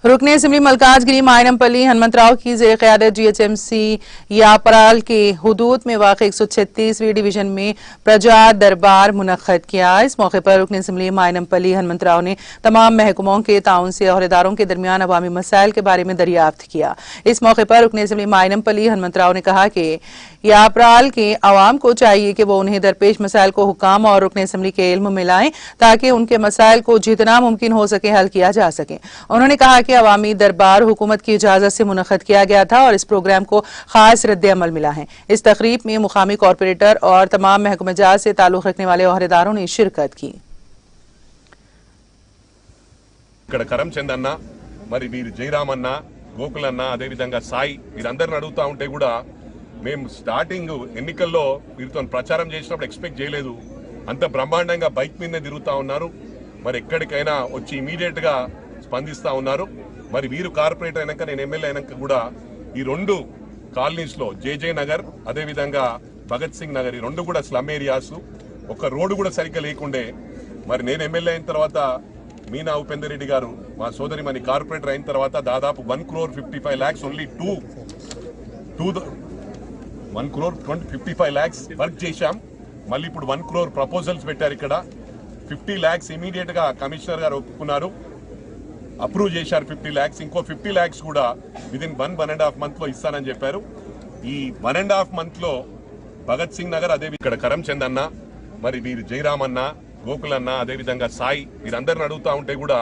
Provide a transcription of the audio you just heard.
रुकन असम्बली मलकाजगिरी मायनमपल्ली हनुमंतराव की ज़ेर क़यादत GHMC यापराल के हुदूद में वाक़ 136वीं डिवीज़न में प्रजा दरबार मुनक़्क़द किया। इस मौके पर रुकन असम्बली मायनमपल्ली हनुमंतराव ने तमाम महकमों के ताउन से अहदेदारों के दरमियान अवामी मसाइल के बारे में दरियाफ्त किया। इस मौके पर रुकन असम्बली मायनमपल्ली हनुमंतराव ने कहा कि यापराल के अवाम को चाहिए कि वो उन्हें दरपेश मसाइल को हुकाम और रुकन असम्बली के इल्म में लाएं ताकि उनके मसाइल को जितना मुमकिन हो सके हल किया जा सके। उन्होंने कहा कि अवामी दरबार हुकूमत की इजाजत से मुनक़्क़द किया गया था और इस प्रोग्राम को खास रद्द अमल मिला है। इस तकरीब में मुकामी कॉरपोरेटर और तमाम महकमा जात से ताल्लुक़ रखने वाले अहदेदारों ने शिरकत की। करमचंद మరి వీరు జయరామన్న గోకులన్న అదే విధంగా సాయి వీరందరిని అడుగుతా ఉంటే కూడా మేము స్టార్టింగ్ ఎన్నికల్లో వీరితో ప్రచారం చేసినప్పుడు ఎక్స్పెక్ట్ చేయలేదు, అంత బ్రహ్మాండంగా బైక్ మీదనే తిరుగుతా ఉన్నారు, మరి ఎక్కడికైనా వచ్చి ఇమీడియట్ గా స్పందిస్తా ఉన్నారు। మరి వీరు కార్పొరేటర్ అయినాక నేను ఎమ్మెల్యే అయినాక కూడా ఈ రెండు కాలనీస్ లో జేజే నగర్ అదే విధంగా భగత్ సింగ్ నగర్ ఈ రెండు కూడా స్లమ్ ఏరియాస్, ఒక రోడ్డు కూడా సరిగ్గా లేకుండే మరి నేను ఎమ్మెల్యే అయిన తర్వాత మీనా ఉపేందర్ రెడ్డి గారు మా సోదరి మని కార్పొరేటర్ అయిన తర్వాత దాదాపు 1,55 lakhs ఓన్లీ 1,55 lakhs వర్క్ చేశాం। మళ్ళీ ఇప్పుడు 1 crore ప్రపోజల్స్ పెట్టారు, ఇక్కడ 50 lakhs ఇమీడియట్ గా కమిషనర్ గారు ఒప్పుకున్నారు, అప్రూవ్ చేశారు 50 lakhs, ఇంకో 50 lakhs కూడా విదిన్ 1.5 month లో ఇస్తానని చెప్పారు। ఈ 1.5 month లో భగత్ సింగ్ నగర్ అదే ఇక్కడ కరంచంద్ అన్న మరి వీరు జయరామన్న గోకులన్న అదే విధంగా సాయి వీరందరిని అడుగుతా ఉంటే కూడా